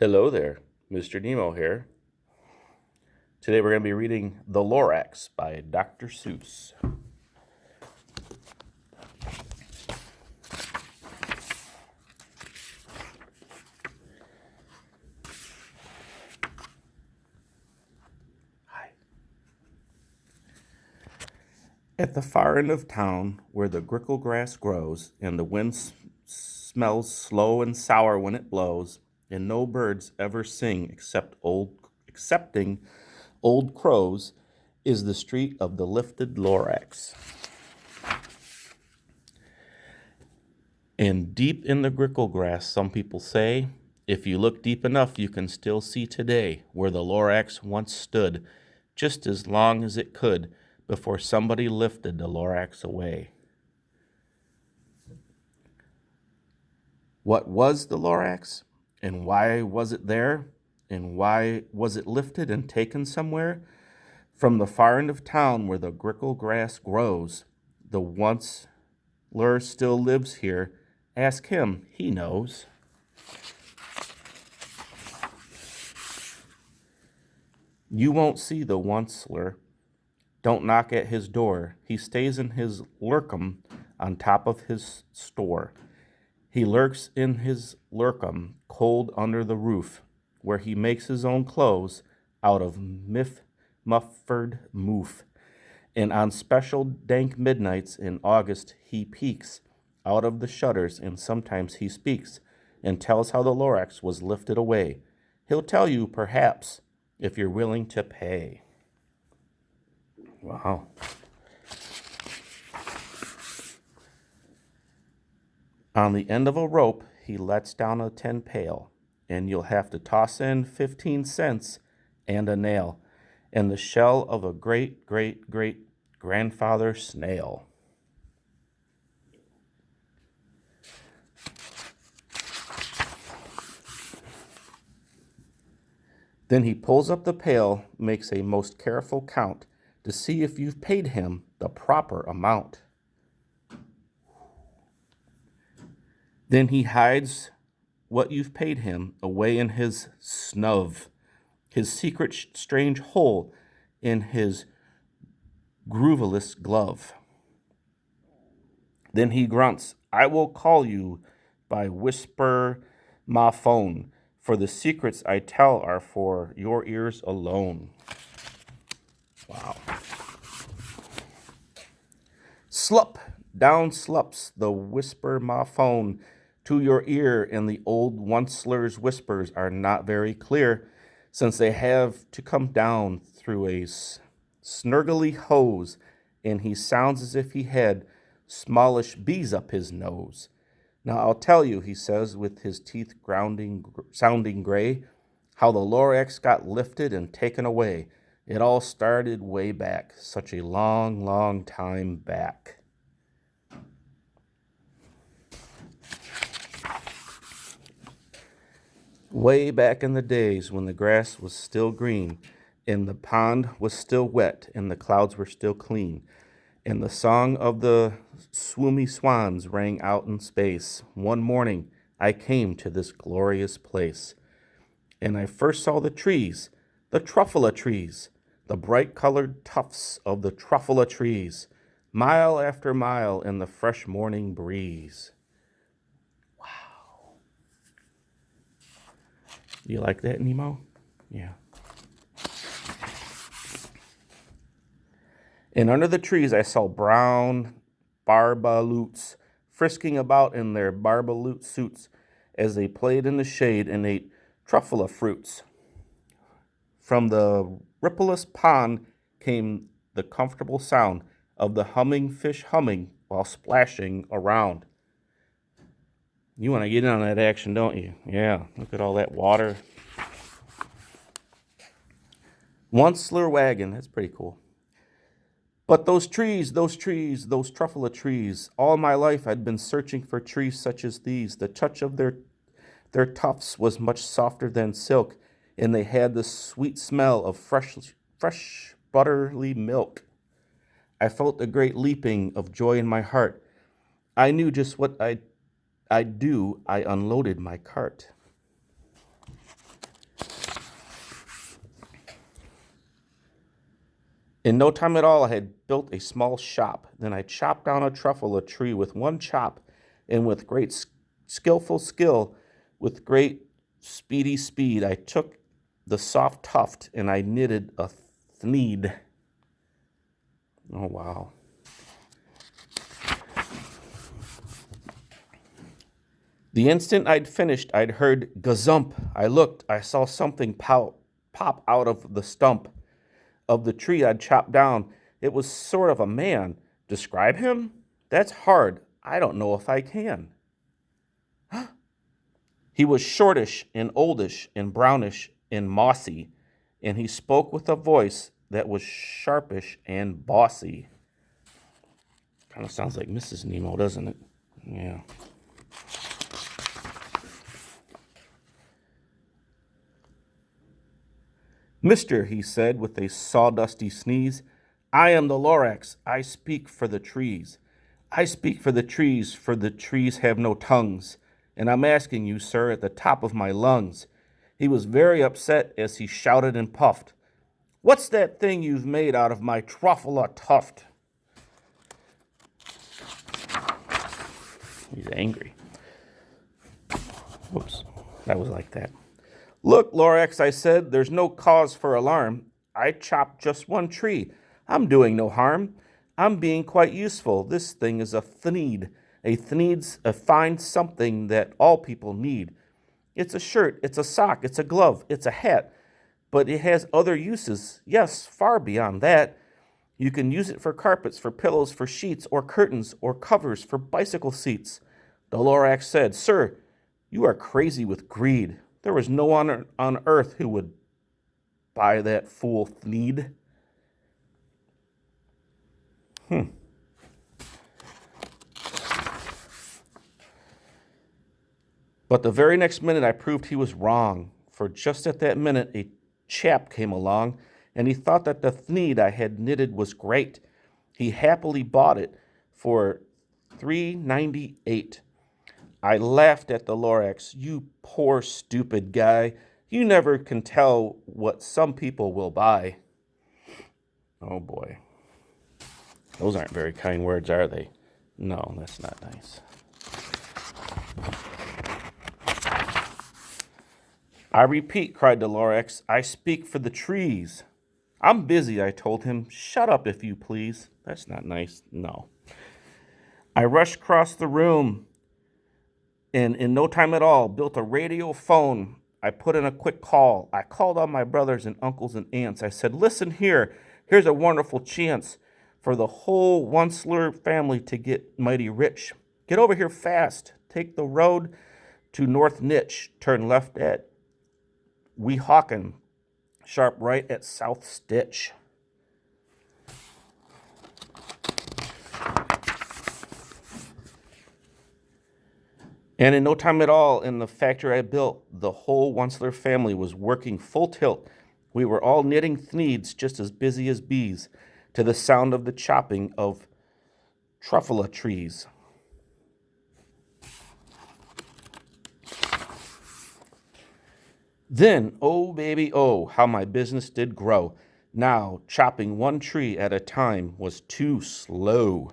Hello there, Mr. Nemo here. Today we're going to be reading The Lorax by Dr. Seuss. Hi. At the far end of town, where the grickle grass grows, and the wind smells slow and sour when it blows, and no birds ever sing excepting old crows, is the street of the lifted Lorax. And deep in the grickle grass, some people say, if you look deep enough, you can still see today where the Lorax once stood, just as long as it could before somebody lifted the Lorax away. What was the Lorax? And why was it there? And why was it lifted and taken somewhere? From the far end of town where the grickle grass grows, the once lure still lives here. Ask him, he knows. You won't see the onceler. Don't knock at his door. He stays in his lurkum on top of his store. He lurks in his lurkum, cold under the roof, where he makes his own clothes out of muffered moof. And on special dank midnights in August he peeks out of the shutters, and sometimes he speaks and tells how the Lorax was lifted away. He'll tell you, perhaps, if you're willing to pay. Wow. On the end of a rope, he lets down a tin pail, and you'll have to toss in 15 cents and a nail, and the shell of a great-great-great-grandfather snail. Then he pulls up the pail, makes a most careful count to see if you've paid him the proper amount. Then he hides what you've paid him away in his snub, his secret strange hole in his grooveless glove. Then he grunts, I will call you by whisper my phone, for the secrets I tell are for your ears alone. Wow. Slup, down slups the whisper my phone to your ear, and the old onceler's whispers are not very clear, since they have to come down through a snurgly hose, and he sounds as if he had smallish bees up his nose. Now I'll tell you, he says, with his teeth sounding gray, how the Lorax got lifted and taken away. It all started way back, such a long, long time back. Way back in the days when the grass was still green, and the pond was still wet, and the clouds were still clean, and the song of the swoomy swans rang out in space. One morning I came to this glorious place, and I first saw the trees, the truffula trees, the bright-colored tufts of the truffula trees, mile after mile in the fresh morning breeze. Wow. You like that, Nemo? Yeah. And under the trees I saw brown barbaloots frisking about in their barbaloot suits as they played in the shade and ate truffula fruits. From the rippleless pond came the comfortable sound of the humming fish humming while splashing around. You want to get in on that action, don't you? Yeah, look at all that water. Onceler wagon, that's pretty cool. But those trees, those truffula trees, all my life I'd been searching for trees such as these. The touch of their tufts was much softer than silk, and they had the sweet smell of fresh butterly milk. I felt a great leaping of joy in my heart. I knew just what I'd do. I unloaded my cart. In no time at all, I had built a small shop. Then I chopped down a truffle tree with one chop, and with great skillful skill, with great speedy speed, I took the soft tuft and I knitted a thneed. Oh, wow. The instant I'd finished, I'd heard gazump. I looked, I saw something pop out of the stump of the tree I'd chopped down. It was sort of a man. Describe him? That's hard. I don't know if I can. He was shortish and oldish and brownish and mossy, and he spoke with a voice that was sharpish and bossy. Kind of sounds like Mrs. Nemo, doesn't it? Yeah. Mister, he said with a sawdusty sneeze, I am the Lorax. I speak for the trees. I speak for the trees have no tongues. And I'm asking you, sir, at the top of my lungs. He was very upset as he shouted and puffed. What's that thing you've made out of my truffle tuft? He's angry. Whoops, that was like that. Look, Lorax, I said, there's no cause for alarm. I chopped just one tree. I'm doing no harm. I'm being quite useful. This thing is a thneed. A thneed's a fine something that all people need. It's a shirt, it's a sock, it's a glove, it's a hat. But it has other uses, yes, far beyond that. You can use it for carpets, for pillows, for sheets, or curtains, or covers, for bicycle seats. The Lorax said, Sir, you are crazy with greed. There was no one on earth who would buy that fool thneed. But the very next minute I proved he was wrong, for just at that minute a chap came along, and he thought that the thneed I had knitted was great. He happily bought it for $3.98. I laughed at the Lorax. You poor stupid guy. You never can tell what some people will buy. Oh boy. Those aren't very kind words, are they? No, that's not nice. I repeat, cried the Lorax, I speak for the trees. I'm busy, I told him. Shut up, if you please. That's not nice. No. I rushed across the room and in no time at all built a radio phone. I put in a quick call. I called on my brothers and uncles and aunts. I said, listen here. Here's a wonderful chance for the whole Onceler family to get mighty rich. Get over here fast. Take the road to North Niche. Turn left at Weehawken, sharp right at South Stitch. And in no time at all, in the factory I built, the whole Onceler family was working full tilt. We were all knitting thneeds just as busy as bees, to the sound of the chopping of truffle trees. Then, oh baby, oh, how my business did grow. Now, chopping one tree at a time was too slow.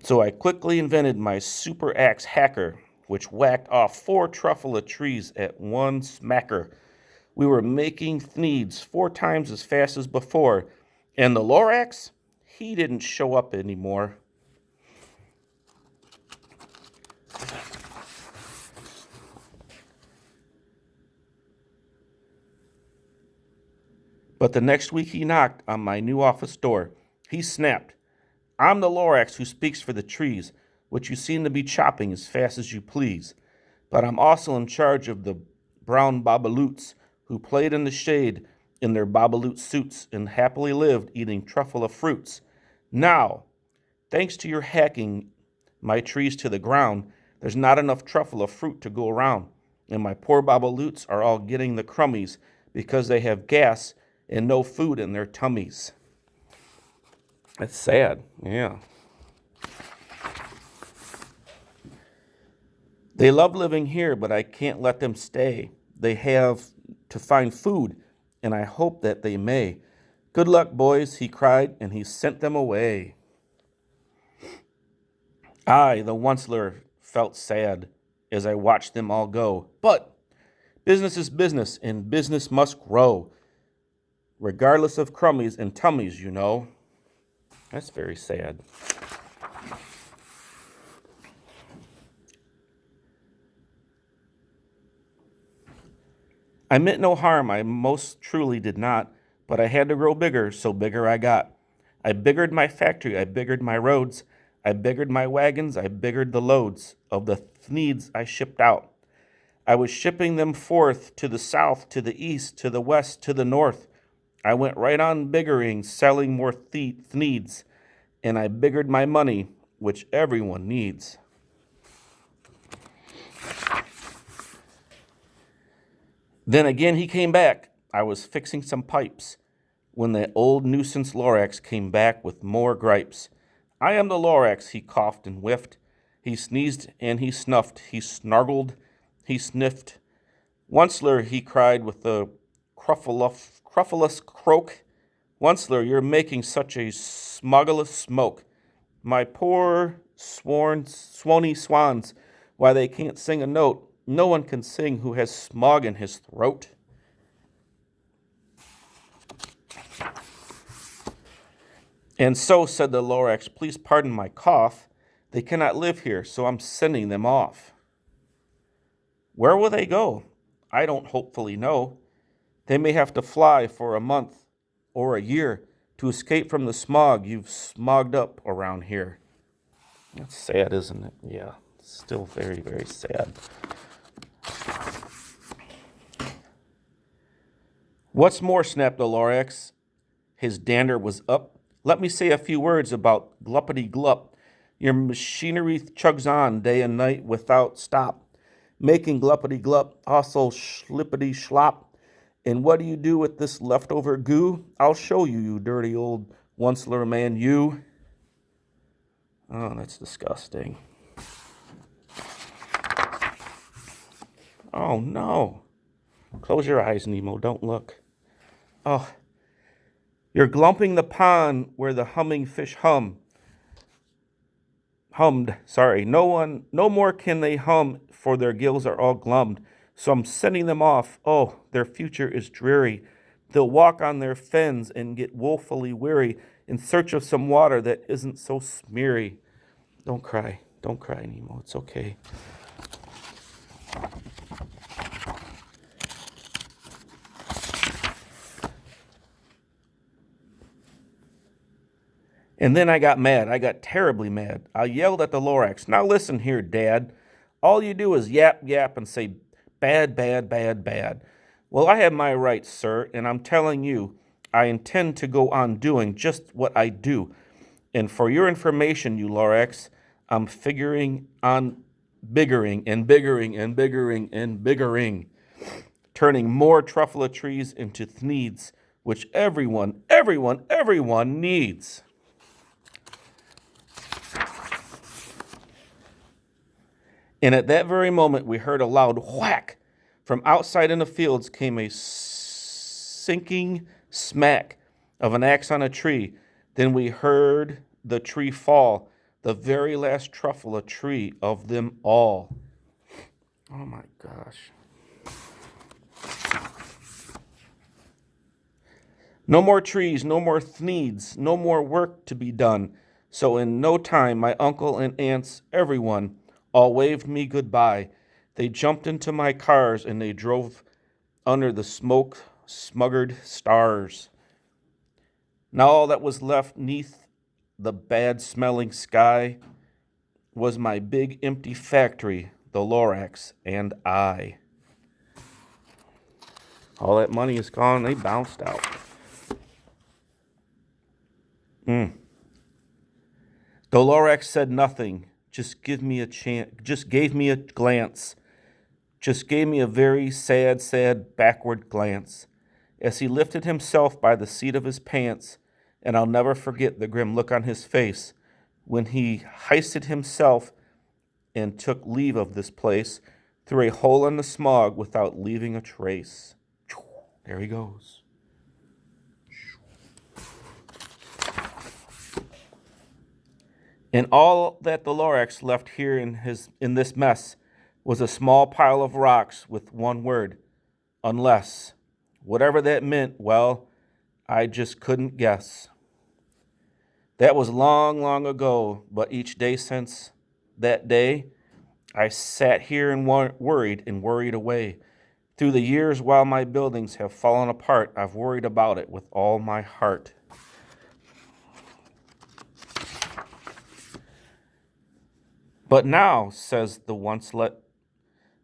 So I quickly invented my super axe hacker, which whacked off 4 truffle trees at one smacker. We were making thneeds 4 times as fast as before, and the Lorax, he didn't show up anymore. But the next week he knocked on my new office door. He snapped, I'm the Lorax who speaks for the trees, which you seem to be chopping as fast as you please. But I'm also in charge of the brown babaloots who played in the shade in their babaloot suits and happily lived eating truffle fruits. Now, thanks to your hacking my trees to the ground, there's not enough truffle fruit to go around, and my poor babaloots are all getting the crummies because they have gas and no food in their tummies. That's sad, yeah. They love living here, but I can't let them stay. They have to find food, and I hope that they may. Good luck, boys, he cried, and he sent them away. I, the Onceler, felt sad as I watched them all go. But business is business, and business must grow, regardless of crummies and tummies, you know. That's very sad. I meant no harm, I most truly did not, but I had to grow bigger, so bigger I got. I biggered my factory, I biggered my roads, I biggered my wagons, I biggered the loads of the needs I shipped out. I was shipping them forth to the south, to the east, to the west, to the north. I went right on biggering, selling more needs, and I biggered my money, which everyone needs. Then again he came back. I was fixing some pipes when the old nuisance Lorax came back with more gripes. I am the Lorax, he coughed and whiffed. He sneezed and he snuffed. He snargled, he sniffed. Onceler, he cried with a cruffulous croak. Onceler, you're making such a smugglous smoke. My poor swony swans, why they can't sing a note. No one can sing who has smog in his throat. And so, said the Lorax, please pardon my cough. They cannot live here, so I'm sending them off. Where will they go? I don't hopefully know. They may have to fly for a month or a year to escape from the smog you've smogged up around here. That's sad, isn't it? Yeah, it's still very, very sad. What's more, snapped the Lorax. His dander was up. Let me say a few words about Gluppity Glup. Your machinery chugs on day and night without stop, making Gluppity Glup, also schlippity schlop. And what do you do with this leftover goo? I'll show you, you dirty old Onceler man, you. Oh, that's disgusting. Oh, no. Close your eyes, Nemo. Don't look. Oh, you're glumping the pond where the humming fish hummed. No more can they hum, for their gills are all glummed. So I'm sending them off. Oh, their future is dreary. They'll walk on their fens and get woefully weary in search of some water that isn't so smeary. Don't cry, Nemo. It's okay. And then I got mad. I got terribly mad. I yelled at the Lorax. Now listen here, Dad. All you do is yap, yap, and say bad, bad, bad, bad. Well, I have my rights, sir, and I'm telling you, I intend to go on doing just what I do. And for your information, you Lorax, I'm figuring on biggering and biggering and biggering and biggering, turning more truffula trees into thneeds, which everyone needs. And at that very moment, we heard a loud whack. From outside in the fields came a sinking smack of an axe on a tree. Then we heard the tree fall, the very last truffula tree of them all. Oh my gosh. No more trees, no more thneeds, no more work to be done. So in no time, my uncle and aunts, everyone, all waved me goodbye. They jumped into my cars and they drove under the smoke-smuggered stars. Now all that was left neath the bad-smelling sky was my big empty factory, the Lorax, and I. All that money is gone. They bounced out. The Lorax said nothing. Just gave me a glance. Just gave me a very sad backward glance as he lifted himself by the seat of his pants, and I'll never forget the grim look on his face when he hoisted himself and took leave of this place through a hole in the smog without leaving a trace. There he goes. And all that the Lorax left here in this mess was a small pile of rocks with one word, unless. Whatever that meant, well, I just couldn't guess. That was long, long ago, but each day since that day, I sat here and worried and worried away. Through the years while my buildings have fallen apart, I've worried about it with all my heart. But now, says the oncelet,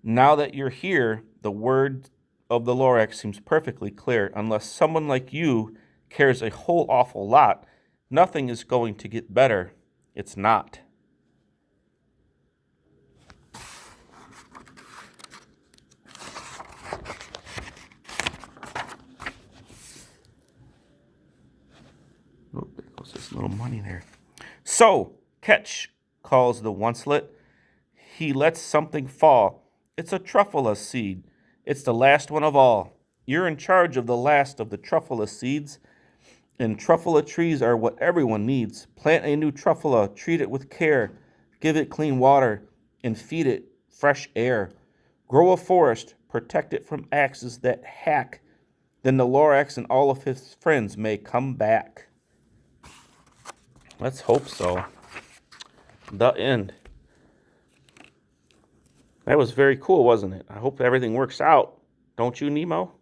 now that you're here, the word of the Lorax seems perfectly clear. Unless someone like you cares a whole awful lot, nothing is going to get better. It's not. Oh, there goes this little money there. So, catch, calls the oncelet. He lets something fall. It's a truffula seed. It's the last one of all. You're in charge of the last of the truffula seeds, and truffula trees are what everyone needs. Plant a new truffula, treat it with care, give it clean water, and feed it fresh air. Grow a forest, protect it from axes that hack. Then the Lorax and all of his friends may come back. Let's hope so. The end. That was very cool, wasn't it? I hope everything works out. Don't you, Nemo?